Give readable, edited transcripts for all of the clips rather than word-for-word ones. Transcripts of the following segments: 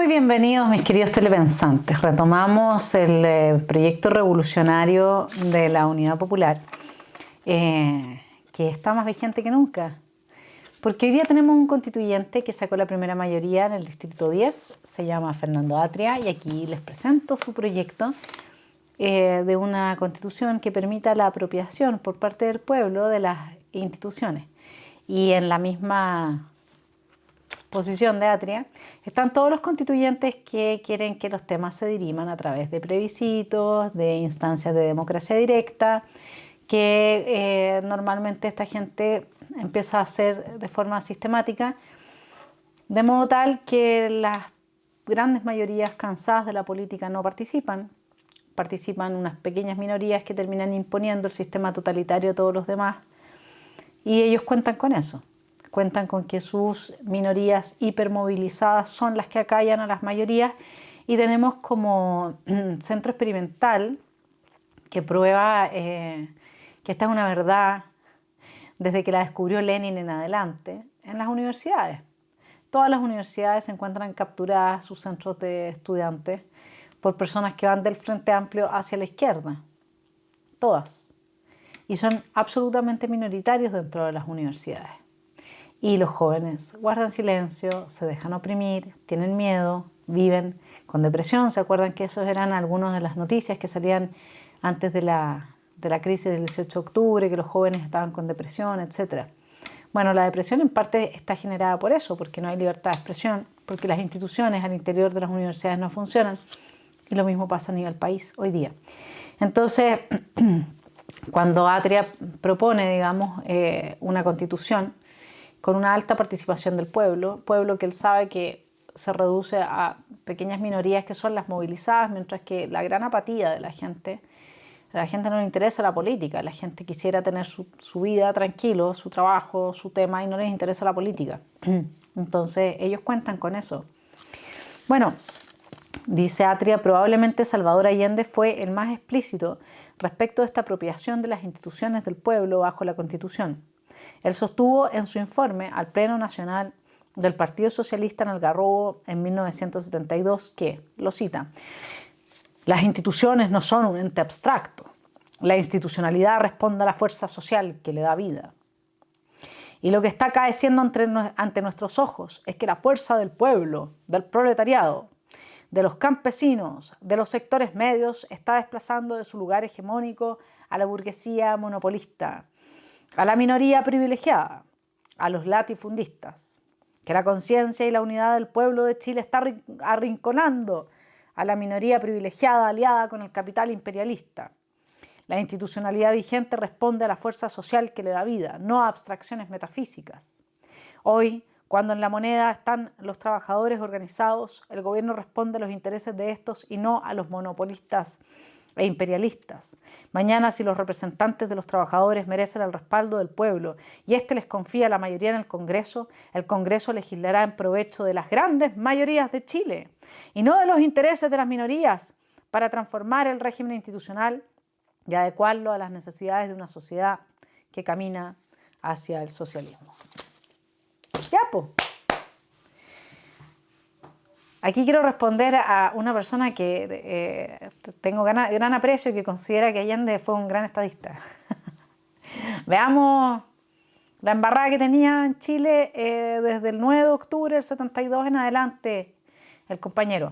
Muy bienvenidos, mis queridos telepensantes. Retomamos el proyecto revolucionario de la Unidad Popular, que está más vigente que nunca. Porque hoy día tenemos un constituyente que sacó la primera mayoría en el Distrito 10, se llama Fernando Atria, y aquí les presento su proyecto de una constitución que permita la apropiación por parte del pueblo de las instituciones. Y en la misma posición de Atria están todos los constituyentes que quieren que los temas se diriman a través de plebiscitos, de instancias de democracia directa, que normalmente esta gente empieza a hacer de forma sistemática, de modo tal que las grandes mayorías cansadas de la política no participan unas pequeñas minorías que terminan imponiendo el sistema totalitario a todos los demás, y ellos cuentan con eso. Cuentan con que sus minorías hipermovilizadas son las que acallan a las mayorías, y tenemos como centro experimental que prueba que esta es una verdad desde que la descubrió Lenin en adelante en las universidades. Todas las universidades se encuentran capturadas, sus centros de estudiantes, por personas que van del Frente Amplio hacia la izquierda. Todas. Y son absolutamente minoritarios dentro de las universidades. Y los jóvenes guardan silencio, se dejan oprimir, tienen miedo, viven con depresión. ¿Se acuerdan que esos eran algunas de las noticias que salían antes de la crisis del 18 de octubre, que los jóvenes estaban con depresión, etcétera? Bueno, la depresión en parte está generada por eso, porque no hay libertad de expresión, porque las instituciones al interior de las universidades no funcionan, y lo mismo pasa a nivel país hoy día. Entonces, cuando Atria propone, digamos, una constitución con una alta participación del pueblo que él sabe que se reduce a pequeñas minorías que son las movilizadas, mientras que la gran apatía de la gente, a la gente no le interesa la política, la gente quisiera tener su vida tranquilo, su trabajo, su tema, y no les interesa la política. Entonces ellos cuentan con eso. Bueno, dice Atria, probablemente Salvador Allende fue el más explícito respecto de esta apropiación de las instituciones del pueblo bajo la Constitución. Él sostuvo en su informe al Pleno Nacional del Partido Socialista en Algarrobo en 1972 que, lo cita, las instituciones no son un ente abstracto. La institucionalidad responde a la fuerza social que le da vida. Y lo que está acaeciendo ante nuestros ojos es que la fuerza del pueblo, del proletariado, de los campesinos, de los sectores medios, está desplazando de su lugar hegemónico a la burguesía monopolista, a la minoría privilegiada, a los latifundistas, que la conciencia y la unidad del pueblo de Chile está arrinconando a la minoría privilegiada aliada con el capital imperialista. La institucionalidad vigente responde a la fuerza social que le da vida, no a abstracciones metafísicas. Hoy, cuando en la moneda están los trabajadores organizados, el gobierno responde a los intereses de estos y no a los monopolistas e imperialistas. Mañana, si los representantes de los trabajadores merecen el respaldo del pueblo y éste les confía la mayoría en el Congreso legislará en provecho de las grandes mayorías de Chile y no de los intereses de las minorías, para transformar el régimen institucional y adecuarlo a las necesidades de una sociedad que camina hacia el socialismo. Ya, po. Aquí quiero responder a una persona que tengo gran aprecio y que considera que Allende fue un gran estadista. Veamos la embarrada que tenía en Chile desde el 9 de octubre del 72 en adelante el compañero.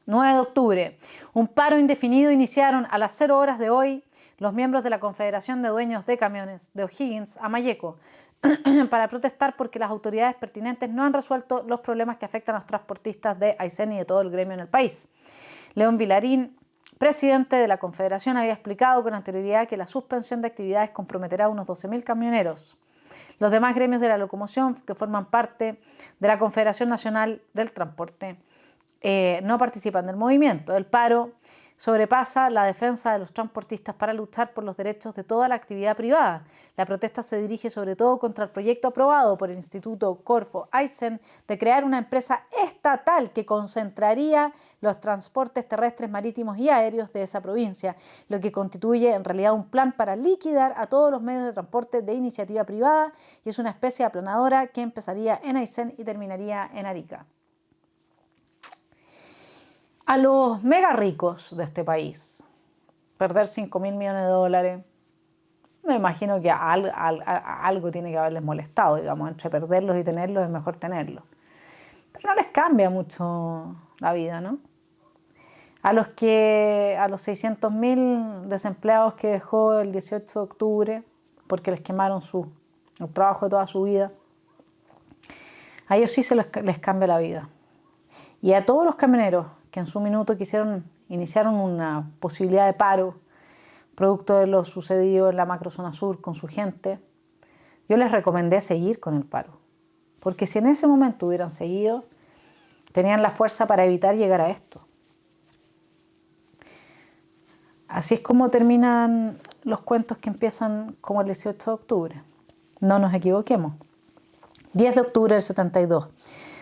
9 de octubre, un paro indefinido iniciaron a las 0 horas de hoy los miembros de la Confederación de Dueños de Camiones de O'Higgins a Malleco, para protestar porque las autoridades pertinentes no han resuelto los problemas que afectan a los transportistas de Aysén y de todo el gremio en el país. León Vilarín, presidente de la Confederación, había explicado con anterioridad que la suspensión de actividades comprometerá a unos 12.000 camioneros. Los demás gremios de la locomoción, que forman parte de la Confederación Nacional del Transporte, no participan del movimiento. El paro sobrepasa la defensa de los transportistas para luchar por los derechos de toda la actividad privada. La protesta se dirige sobre todo contra el proyecto aprobado por el Instituto Corfo Aysén de crear una empresa estatal que concentraría los transportes terrestres, marítimos y aéreos de esa provincia, lo que constituye en realidad un plan para liquidar a todos los medios de transporte de iniciativa privada, y es una especie aplanadora que empezaría en Aysén y terminaría en Arica. a los mega ricos de este país. Perder 5.000 millones de dólares, me imagino que algo tiene que haberles molestado, digamos, entre perderlos y tenerlos es mejor tenerlos. Pero no les cambia mucho la vida, ¿no? A los 600.000 desempleados que dejó el 18 de octubre, porque les quemaron el trabajo de toda su vida, a ellos sí les cambia la vida. Y a todos los camioneros que en su minuto iniciaron una posibilidad de paro, producto de lo sucedido en la macrozona sur con su gente, yo les recomendé seguir con el paro. Porque si en ese momento hubieran seguido, tenían la fuerza para evitar llegar a esto. Así es como terminan los cuentos que empiezan como el 18 de octubre. No nos equivoquemos. 10 de octubre del 72.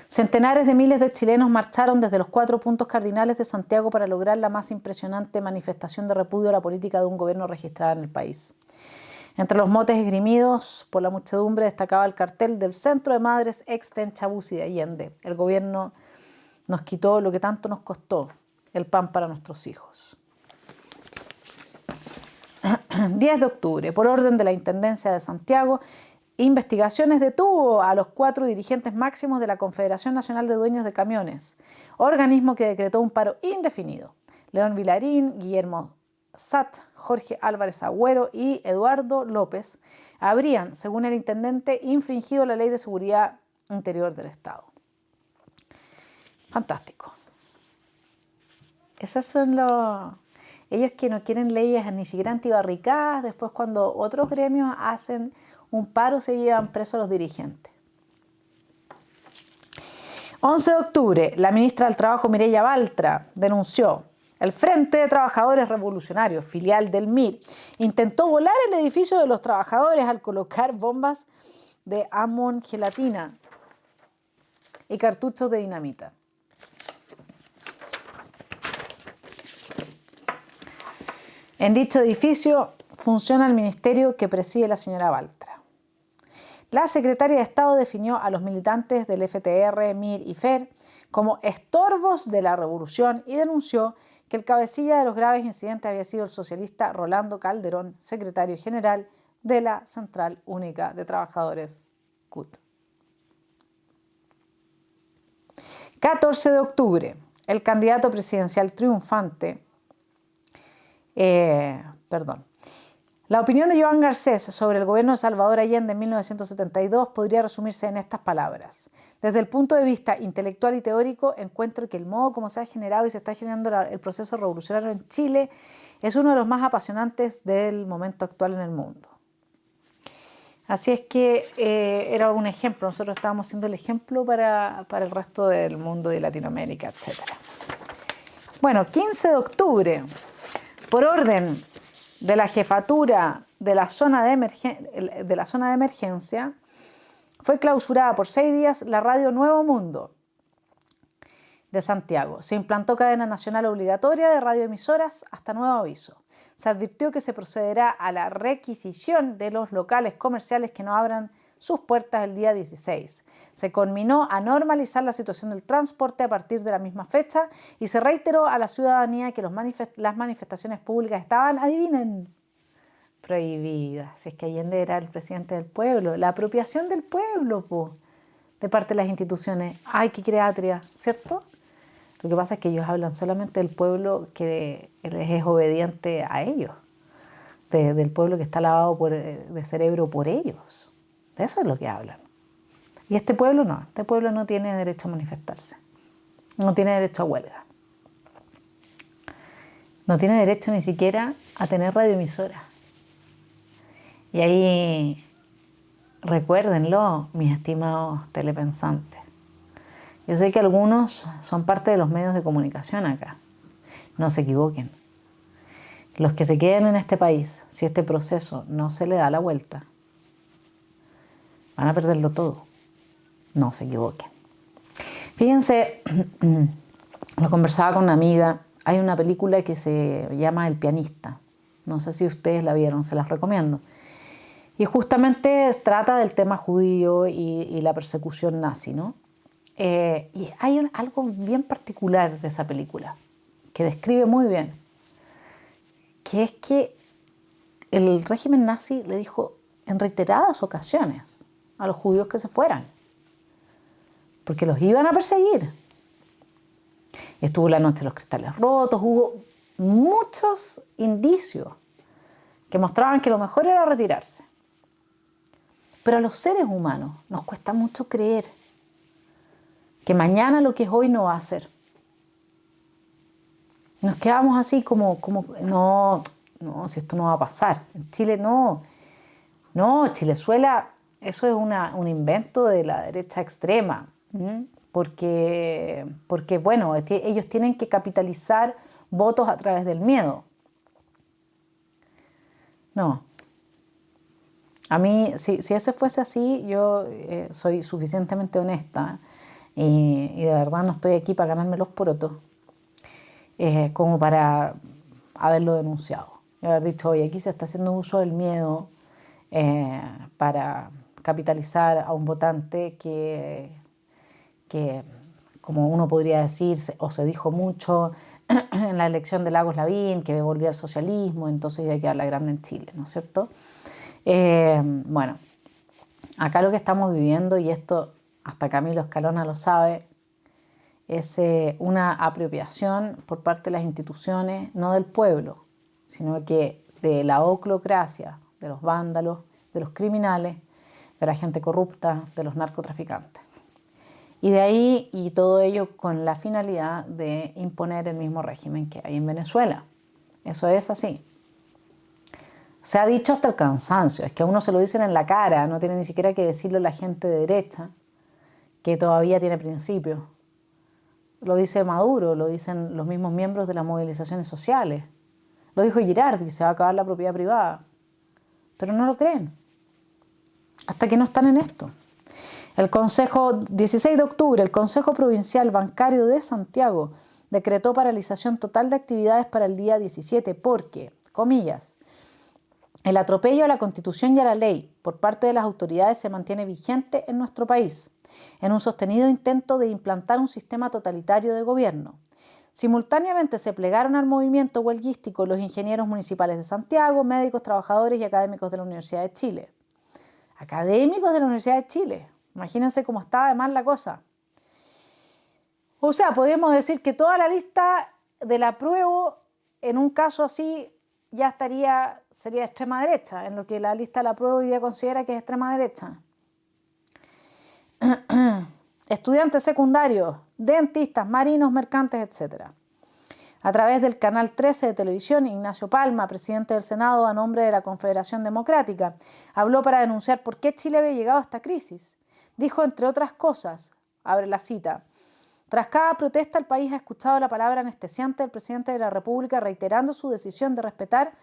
Centenares de miles de chilenos marcharon desde los 4 puntos cardinales de Santiago para lograr la más impresionante manifestación de repudio a la política de un gobierno registrada en el país. Entre los motes esgrimidos por la muchedumbre destacaba el cartel del Centro de Madres ex Tenchabusi de Allende. El gobierno nos quitó lo que tanto nos costó, el pan para nuestros hijos. 10 de octubre, por orden de la Intendencia de Santiago, Investigaciones detuvo a los 4 dirigentes máximos de la Confederación Nacional de Dueños de Camiones, organismo que decretó un paro indefinido. León Vilarín, Guillermo Satt, Jorge Álvarez Agüero y Eduardo López habrían, según el intendente, infringido la Ley de Seguridad Interior del Estado. Fantástico. Esos son ellos que no quieren leyes ni siquiera antibarricadas. Después, cuando otros gremios hacen un paro, se llevan presos a los dirigentes. 11 de octubre, la ministra del Trabajo, Mireya Baltra, denunció: el Frente de Trabajadores Revolucionarios, filial del MIR, intentó volar el edificio de los trabajadores al colocar bombas de amon-gelatina y cartuchos de dinamita. En dicho edificio funciona el ministerio que preside la señora Baltra. La secretaria de Estado definió a los militantes del FTR, MIR y FER como estorbos de la revolución y denunció que el cabecilla de los graves incidentes había sido el socialista Rolando Calderón, secretario general de la Central Única de Trabajadores, CUT. 14 de octubre, el candidato presidencial triunfante, La opinión de Joan Garcés sobre el gobierno de Salvador Allende en 1972 podría resumirse en estas palabras: desde el punto de vista intelectual y teórico, encuentro que el modo como se ha generado y se está generando el proceso revolucionario en Chile es uno de los más apasionantes del momento actual en el mundo. Así es que era un ejemplo, nosotros estábamos siendo el ejemplo para el resto del mundo de Latinoamérica, etc. Bueno, 15 de octubre, por orden de la jefatura de la zona de emergencia, fue clausurada por 6 días la radio Nuevo Mundo de Santiago. Se implantó cadena nacional obligatoria de radioemisoras hasta nuevo aviso. Se advirtió que se procederá a la requisición de los locales comerciales que no abran sus puertas el día 16. Se conminó a normalizar la situación del transporte a partir de la misma fecha y se reiteró a la ciudadanía que las manifestaciones públicas estaban, adivinen, prohibidas. Si es que Allende era el presidente del pueblo, la apropiación del pueblo, de parte de las instituciones. ¡Ay, qué creatria! ¿Cierto? Lo que pasa es que ellos hablan solamente del pueblo que les es obediente a ellos, del pueblo que está lavado de cerebro por ellos. De eso es lo que hablan. Y este pueblo no tiene derecho a manifestarse, no tiene derecho a huelga, no tiene derecho ni siquiera a tener radioemisora. Y ahí, recuérdenlo, mis estimados telepensantes. Yo sé que algunos son parte de los medios de comunicación acá. No se equivoquen. Los que se queden en este país, si este proceso no se le da la vuelta, van a perderlo todo. No se equivoquen. Fíjense, lo conversaba con una amiga. Hay una película que se llama El pianista. No sé si ustedes la vieron, se las recomiendo. Y justamente trata del tema judío y la persecución nazi, ¿no? Y hay algo bien particular de esa película. que describe muy bien, que es que el régimen nazi le dijo en reiteradas ocasiones a los judíos que se fueran, porque los iban a perseguir. Y estuvo la noche de los cristales rotos, hubo muchos indicios que mostraban que lo mejor era retirarse. Pero a los seres humanos nos cuesta mucho creer que mañana lo que es hoy no va a ser. Nos quedamos así como no, si esto no va a pasar. En Chile no, Chilezuela, eso es un invento de la derecha extrema, porque bueno, ellos tienen que capitalizar votos a través del miedo. No. A mí, si eso fuese así, yo soy suficientemente honesta y de verdad no estoy aquí para ganarme los porotos, como para haberlo denunciado. Y haber dicho, oye, aquí se está haciendo uso del miedo para capitalizar a un votante que, como uno podría decir, o se dijo mucho en la elección de Lagos Lavín, que volvía al socialismo, entonces iba a quedar la grande en Chile, ¿no es cierto? Bueno, acá lo que estamos viviendo, y esto hasta Camilo Escalona lo sabe, es una apropiación por parte de las instituciones, no del pueblo, sino que de la oclocracia, de los vándalos, de los criminales, de la gente corrupta, de los narcotraficantes. Y de ahí, y todo ello con la finalidad de imponer el mismo régimen que hay en Venezuela. Eso es así. Se ha dicho hasta el cansancio, es que a uno se lo dicen en la cara, no tiene ni siquiera que decirlo la gente de derecha, que todavía tiene principios. Lo dice Maduro, lo dicen los mismos miembros de las movilizaciones sociales. Lo dijo Girardi, se va a acabar la propiedad privada. Pero no lo creen, hasta que no están en esto. El Consejo, 16 de octubre, el Consejo Provincial Bancario de Santiago decretó paralización total de actividades para el día 17 porque, comillas, el atropello a la Constitución y a la ley por parte de las autoridades se mantiene vigente en nuestro país, en un sostenido intento de implantar un sistema totalitario de gobierno. Simultáneamente se plegaron al movimiento huelguístico los ingenieros municipales de Santiago, médicos, trabajadores y académicos de la Universidad de Chile. Académicos de la Universidad de Chile. Imagínense cómo estaba de mal la cosa. O sea, podríamos decir que toda la lista del apruebo, en un caso así, ya sería extrema derecha, en lo que la lista del apruebo hoy día considera que es extrema derecha. Estudiantes secundarios, dentistas, marinos, mercantes, etc. A través del canal 13 de televisión, Ignacio Palma, presidente del Senado a nombre de la Confederación Democrática, habló para denunciar por qué Chile había llegado a esta crisis. Dijo, entre otras cosas, abre la cita, tras cada protesta el país ha escuchado la palabra anestesiante del presidente de la República reiterando su decisión de respetar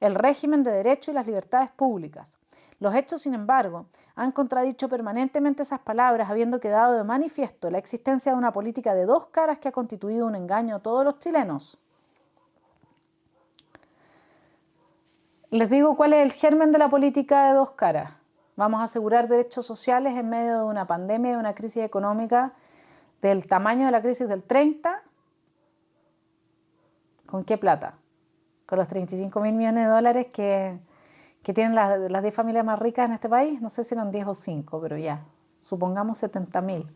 el régimen de derecho y las libertades públicas. Los hechos, sin embargo, han contradicho permanentemente esas palabras, habiendo quedado de manifiesto la existencia de una política de dos caras que ha constituido un engaño a todos los chilenos. Les digo cuál es el germen de la política de dos caras. Vamos a asegurar derechos sociales en medio de una pandemia y de una crisis económica del tamaño de la crisis del 30. ¿Con qué plata? Con los 35.000 millones de dólares que tienen las 10 familias más ricas en este país. No sé si eran 10 o 5, pero ya. Supongamos 70.000,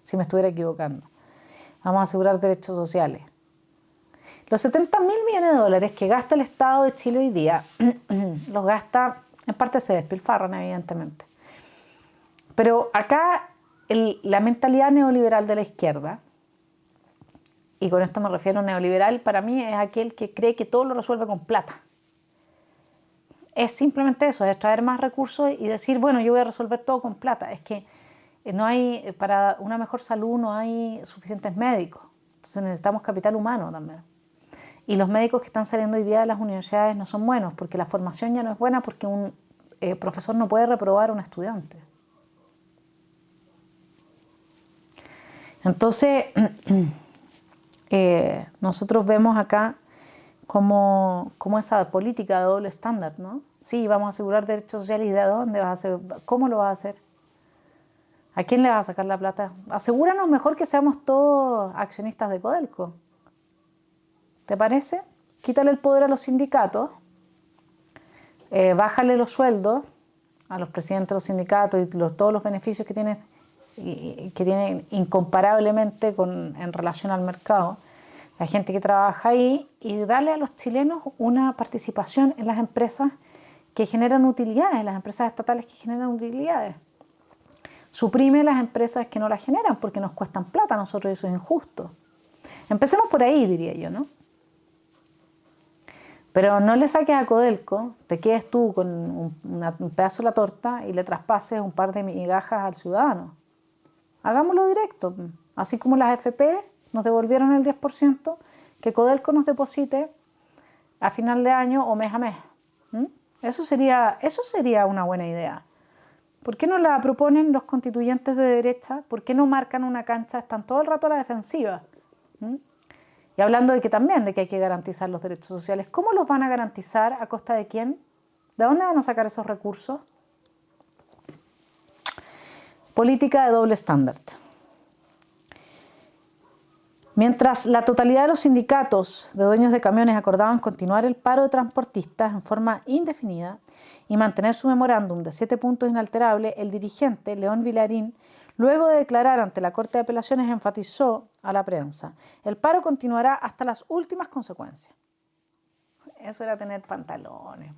si me estuviera equivocando. Vamos a asegurar derechos sociales. Los 70.000 millones de dólares que gasta el Estado de Chile hoy día, los gasta, en parte se despilfarran, evidentemente. Pero acá la mentalidad neoliberal de la izquierda, y con esto me refiero a neoliberal, para mí es aquel que cree que todo lo resuelve con plata. Es simplemente eso, es traer más recursos y decir, bueno, yo voy a resolver todo con plata. Es que no hay, para una mejor salud no hay suficientes médicos. Entonces necesitamos capital humano también. Y los médicos que están saliendo hoy día de las universidades no son buenos, porque la formación ya no es buena, porque un profesor no puede reprobar a un estudiante. Entonces, nosotros vemos acá como esa política de doble estándar, ¿no? Sí, vamos a asegurar derechos sociales, ¿y de dónde vas a hacer? ¿Cómo lo vas a hacer? ¿A quién le vas a sacar la plata? Asegúranos mejor que seamos todos accionistas de Codelco. ¿Te parece? Quítale el poder a los sindicatos, bájale los sueldos a los presidentes de los sindicatos y todos los beneficios que tienen incomparablemente en relación al mercado, la gente que trabaja ahí, y darle a los chilenos una participación en las empresas que generan utilidades, las empresas estatales que generan utilidades. Suprime las empresas que no las generan porque nos cuestan plata a nosotros y eso es injusto. Empecemos por ahí, diría yo, ¿no? Pero no le saques a Codelco, te quedes tú con un pedazo de la torta y le traspases un par de migajas al ciudadano. Hagámoslo directo. Así como las FP nos devolvieron el 10%, que Codelco nos deposite a final de año o mes a mes. Eso sería una buena idea. ¿Por qué no la proponen los constituyentes de derecha? ¿Por qué no marcan una cancha? Están todo el rato a la defensiva. Y hablando de que hay que garantizar los derechos sociales. ¿Cómo los van a garantizar? ¿A costa de quién? ¿De dónde van a sacar esos recursos? Política de doble estándar. Mientras la totalidad de los sindicatos de dueños de camiones acordaban continuar el paro de transportistas en forma indefinida y mantener su memorándum de 7 puntos inalterable, el dirigente León Villarín, luego de declarar ante la Corte de Apelaciones, enfatizó a la prensa: el paro continuará hasta las últimas consecuencias. Eso era tener pantalones.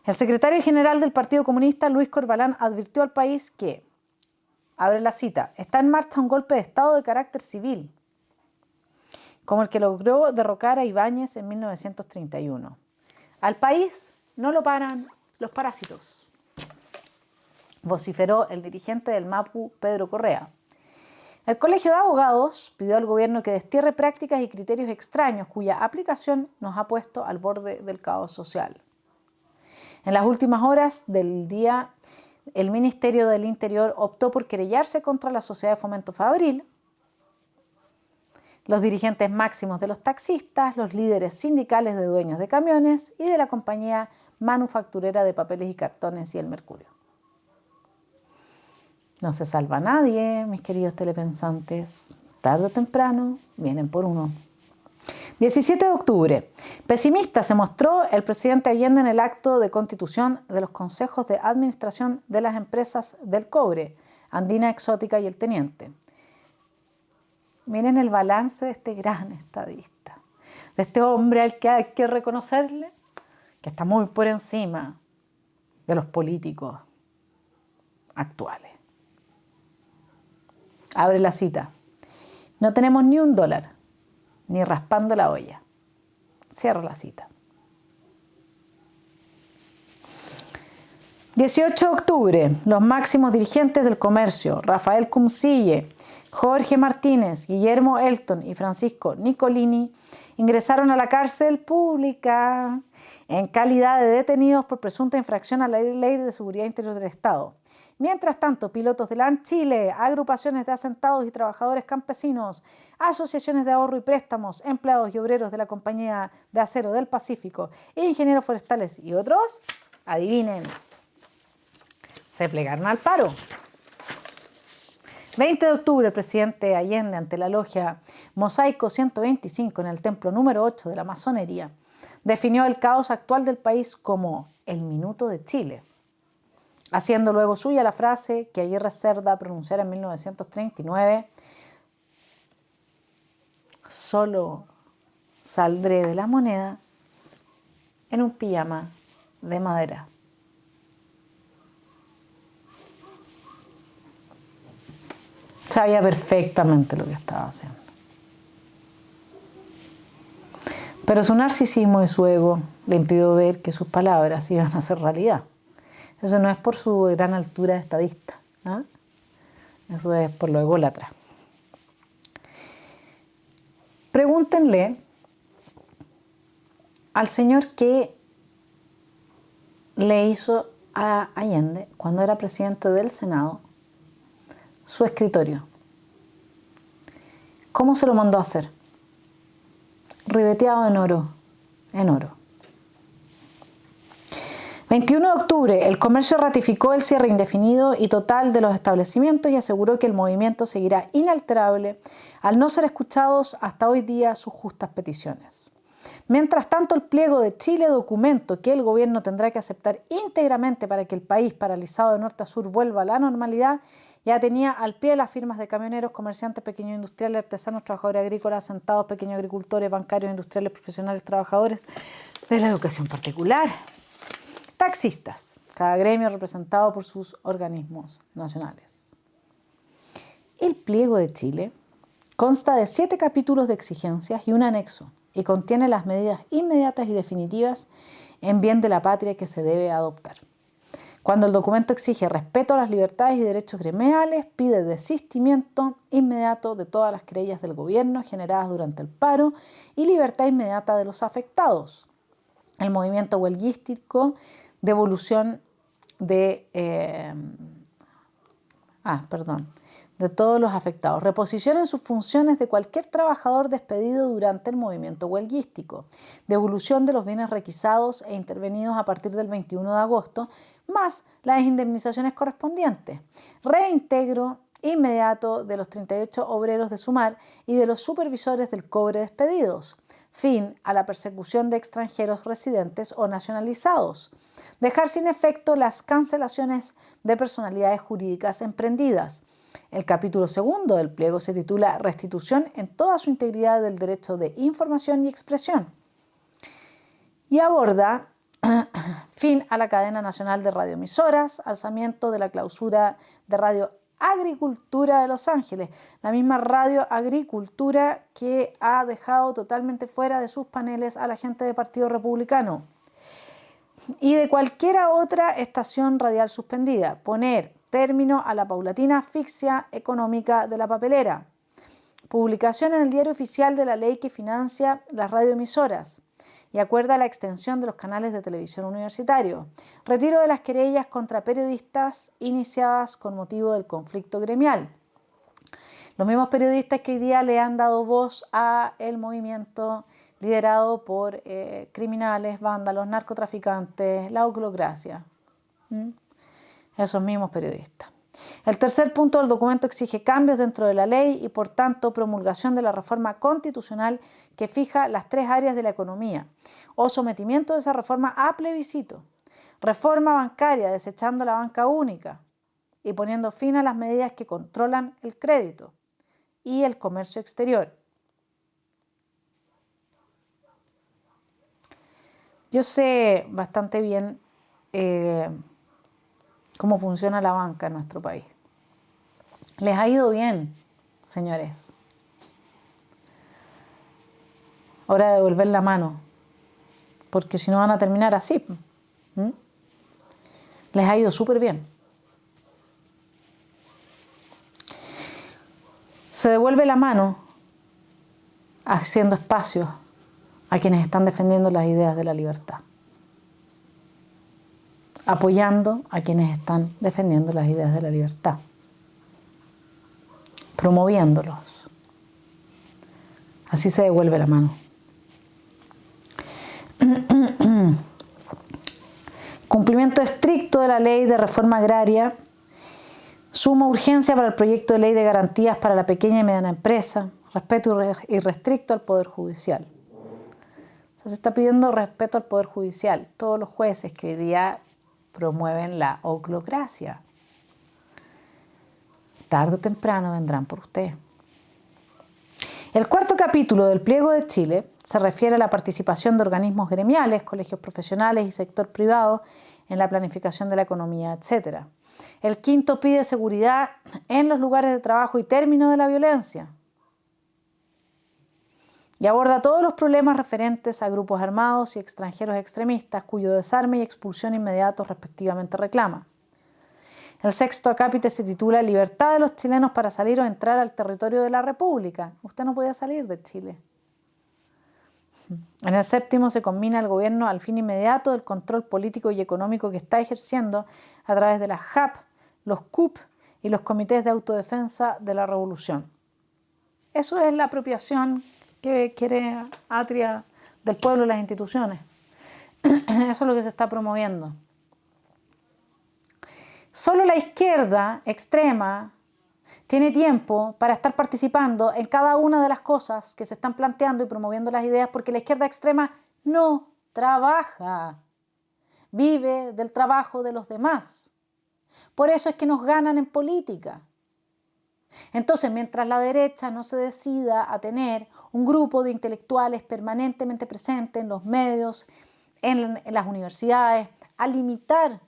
El secretario general del Partido Comunista, Luis Corbalán, advirtió al país que, abre la cita, está en marcha un golpe de Estado de carácter civil, como el que logró derrocar a Ibáñez en 1931. Al país no lo paran los parásitos, vociferó el dirigente del MAPU, Pedro Correa. El Colegio de Abogados pidió al gobierno que destierre prácticas y criterios extraños cuya aplicación nos ha puesto al borde del caos social. En las últimas horas del día, el Ministerio del Interior optó por querellarse contra la Sociedad de Fomento Fabril, los dirigentes máximos de los taxistas, los líderes sindicales de dueños de camiones y de la compañía manufacturera de papeles y cartones y el Mercurio. No se salva nadie, mis queridos telepensantes. Tarde o temprano vienen por uno. 17 de octubre. Pesimista se mostró el presidente Allende en el acto de constitución de los consejos de administración de las empresas del cobre, Andina Exótica y El Teniente. Miren el balance de este gran estadista, de este hombre al que hay que reconocerle que está muy por encima de los políticos actuales. Abre la cita. No tenemos ni $1, ni raspando la olla. Cierra la cita. 18 de octubre. Los máximos dirigentes del comercio, Rafael Cumcille, Jorge Martínez, Guillermo Elton y Francisco Nicolini, ingresaron a la cárcel pública en calidad de detenidos por presunta infracción a la Ley de Seguridad Interior del Estado. Mientras tanto, pilotos de LAN Chile, agrupaciones de asentados y trabajadores campesinos, asociaciones de ahorro y préstamos, empleados y obreros de la Compañía de Acero del Pacífico, ingenieros forestales y otros, adivinen, se plegaron al paro. 20 de octubre, el presidente Allende, ante la logia Mosaico 125 en el templo número 8 de la Masonería, definió el caos actual del país como el minuto de Chile, haciendo luego suya la frase que Aguirre Cerda pronunciara en 1939: solo saldré de la moneda en un pijama de madera. Sabía perfectamente lo que estaba haciendo. Pero su narcisismo y su ego le impidió ver que sus palabras iban a ser realidad. Eso no es por su gran altura de estadista, ¿eh? Eso es por lo ególatra. Pregúntenle al señor qué le hizo a Allende cuando era presidente del Senado su escritorio. ¿Cómo se lo mandó a hacer? Ribeteado en oro, en oro. 21 de octubre, el comercio ratificó el cierre indefinido y total de los establecimientos y aseguró que el movimiento seguirá inalterable al no ser escuchados hasta hoy día sus justas peticiones. Mientras tanto, el pliego de Chile, documento que el gobierno tendrá que aceptar íntegramente para que el país, paralizado de norte a sur, vuelva a la normalidad, ya tenía al pie las firmas de camioneros, comerciantes, pequeños industriales, artesanos, trabajadores agrícolas, asentados, pequeños agricultores, bancarios, industriales, profesionales, trabajadores de la educación particular. Taxistas, cada gremio representado por sus organismos nacionales. El pliego de Chile consta de 7 capítulos de exigencias y un anexo y contiene las medidas inmediatas y definitivas en bien de la patria que se debe adoptar. Cuando el documento exige respeto a las libertades y derechos gremiales, pide desistimiento inmediato de todas las querellas del gobierno generadas durante el paro y libertad inmediata de los afectados. El movimiento huelguístico, devolución de todos los afectados. Reposición en sus funciones de cualquier trabajador despedido durante el movimiento huelguístico. Devolución de los bienes requisados e intervenidos a partir del 21 de agosto, más las indemnizaciones correspondientes. Reintegro inmediato de los 38 obreros de Sumar y de los supervisores del cobre despedidos. Fin a la persecución de extranjeros residentes o nacionalizados. Dejar sin efecto las cancelaciones de personalidades jurídicas emprendidas. El capítulo segundo del pliego se titula Restitución en toda su integridad del derecho de información y expresión y aborda fin a la cadena nacional de radioemisoras, alzamiento de la clausura de Radio Agricultura de Los Ángeles, la misma Radio Agricultura que ha dejado totalmente fuera de sus paneles a la gente del Partido Republicano, y de cualquier otra estación radial suspendida. Poner término a la paulatina asfixia económica de la papelera. Publicación en el Diario Oficial de la ley que financia las radioemisoras y acuerda la extensión de los canales de televisión universitario. Retiro de las querellas contra periodistas iniciadas con motivo del conflicto gremial. Los mismos periodistas que hoy día le han dado voz a el movimiento liderado por criminales, vándalos, narcotraficantes, la oclocracia. Esos mismos periodistas. El tercer punto del documento exige cambios dentro de la ley y, por tanto, promulgación de la reforma constitucional que fija las 3 áreas de la economía o sometimiento de esa reforma a plebiscito. Reforma bancaria, desechando la banca única y poniendo fin a las medidas que controlan el crédito y el comercio exterior. Yo sé bastante bien cómo funciona la banca en nuestro país. Les ha ido bien, señores. Hora de devolver la mano, porque si no van a terminar así. Les ha ido súper bien. Se devuelve la mano haciendo espacio a quienes están defendiendo las ideas de la libertad, apoyando a quienes están defendiendo las ideas de la libertad, promoviéndolos. Así se devuelve la mano. Cumplimiento estricto de la ley de reforma agraria, suma urgencia para el proyecto de ley de garantías para la pequeña y mediana empresa, respeto irrestricto al Poder Judicial. O sea, se está pidiendo respeto al Poder Judicial. Todos los jueces que hoy día promueven la oclocracia, tarde o temprano vendrán por usted. El cuarto capítulo del pliego de Chile se refiere a la participación de organismos gremiales, colegios profesionales y sector privado en la planificación de la economía, etc. El quinto pide seguridad en los lugares de trabajo y término de la violencia. Y aborda todos los problemas referentes a grupos armados y extranjeros extremistas, cuyo desarme y expulsión inmediatos respectivamente reclama. El sexto acápite se titula Libertad de los chilenos para salir o entrar al territorio de la República. Usted no podía salir de Chile. En el séptimo se combina el gobierno al fin inmediato del control político y económico que está ejerciendo a través de las JAP, los CUP y los comités de autodefensa de la revolución. Eso es la apropiación que quiere Atria del pueblo y las instituciones. Eso es lo que se está promoviendo. Solo la izquierda extrema tiene tiempo para estar participando en cada una de las cosas que se están planteando y promoviendo las ideas, porque la izquierda extrema no trabaja, vive del trabajo de los demás. Por eso es que nos ganan en política. Entonces, mientras la derecha no se decida a tener un grupo de intelectuales permanentemente presentes en los medios, en las universidades, a limitar,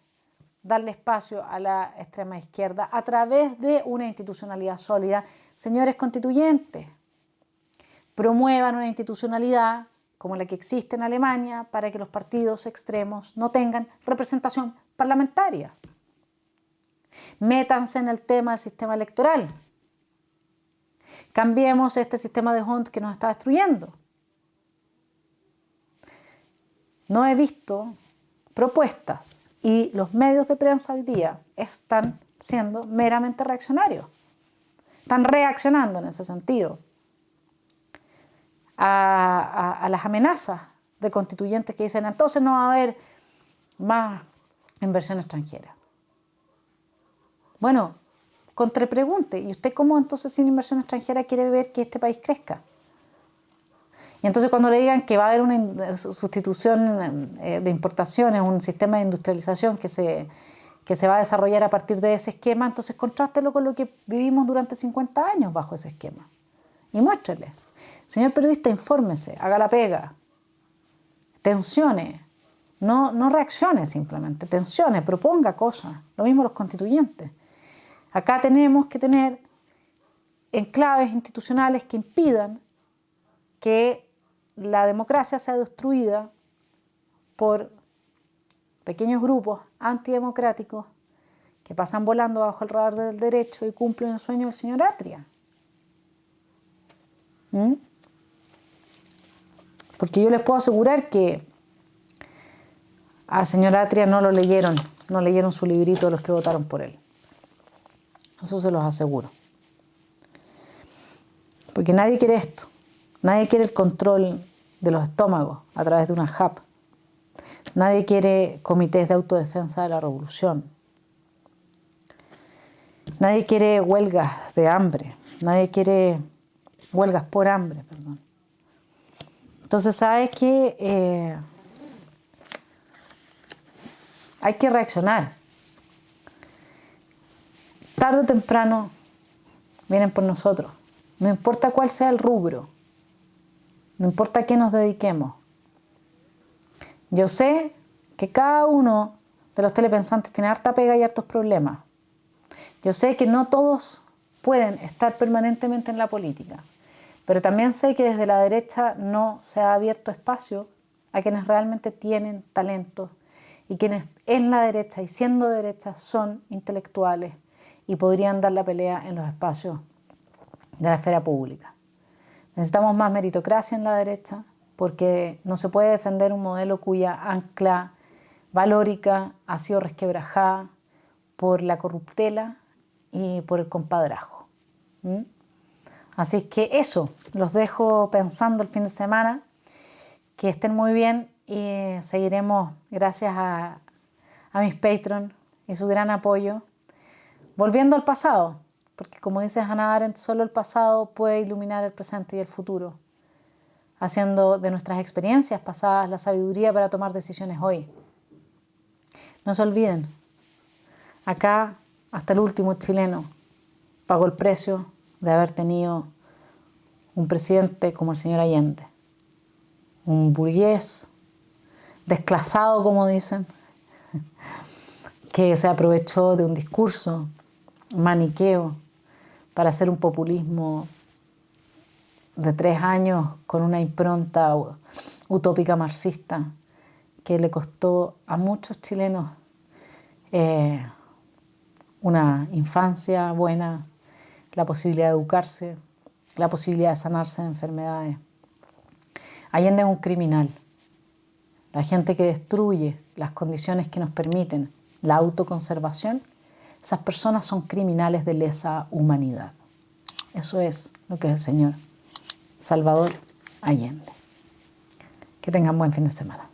darle espacio a la extrema izquierda a través de una institucionalidad sólida, señores constituyentes, promuevan una institucionalidad como la que existe en Alemania para que los partidos extremos no tengan representación parlamentaria. Métanse en el tema del sistema electoral. Cambiemos este sistema de Hund que nos está destruyendo. No he visto propuestas y los medios de prensa hoy día están siendo meramente reaccionarios. Están reaccionando en ese sentido a las amenazas de constituyentes que dicen entonces no va a haber más inversión extranjera. Bueno, contrapregunte, ¿y usted cómo entonces sin inversión extranjera quiere ver que este país crezca? Y entonces cuando le digan que va a haber una sustitución de importaciones, un sistema de industrialización que se va a desarrollar a partir de ese esquema, entonces contrástelo con lo que vivimos durante 50 años bajo ese esquema. Y muéstrele. Señor periodista, infórmese, haga la pega, tensione, no reaccione simplemente, tensione, proponga cosas. Lo mismo los constituyentes. Acá tenemos que tener enclaves institucionales que impidan que la democracia sea destruida por pequeños grupos antidemocráticos que pasan volando bajo el radar del derecho y cumplen el sueño del señor Atria. Porque yo les puedo asegurar que al señor Atria no leyeron su librito de los que votaron por él. Eso se los aseguro. Porque nadie quiere esto. Nadie quiere el control de los estómagos a través de una JAP. Nadie quiere comités de autodefensa de la revolución. Nadie quiere huelgas de hambre. Nadie quiere huelgas por hambre, perdón. Entonces, ¿sabes qué? Hay que reaccionar. Tarde o temprano vienen por nosotros. No importa cuál sea el rubro. No importa a qué nos dediquemos. Yo sé que cada uno de los telepensantes tiene harta pega y hartos problemas. Yo sé que no todos pueden estar permanentemente en la política. Pero también sé que desde la derecha no se ha abierto espacio a quienes realmente tienen talento y quienes en la derecha y siendo derecha son intelectuales y podrían dar la pelea en los espacios de la esfera pública. Necesitamos más meritocracia en la derecha porque no se puede defender un modelo cuya ancla valórica ha sido resquebrajada por la corruptela y por el compadrazgo. Así que eso, los dejo pensando el fin de semana. Que estén muy bien y seguiremos, gracias a mis Patreon y su gran apoyo, volviendo al pasado, porque como dice Hannah Arendt, solo el pasado puede iluminar el presente y el futuro, haciendo de nuestras experiencias pasadas la sabiduría para tomar decisiones hoy. No se olviden, acá hasta el último chileno pagó el precio de haber tenido un presidente como el señor Allende, un burgués desclasado, como dicen, que se aprovechó de un discurso maniqueo para hacer un populismo de 3 años con una impronta utópica marxista que le costó a muchos chilenos una infancia buena, la posibilidad de educarse, la posibilidad de sanarse de enfermedades. Allende es un criminal. La gente que destruye las condiciones que nos permiten la autoconservación, esas personas son criminales de lesa humanidad. Eso es lo que es el señor Salvador Allende. Que tengan buen fin de semana.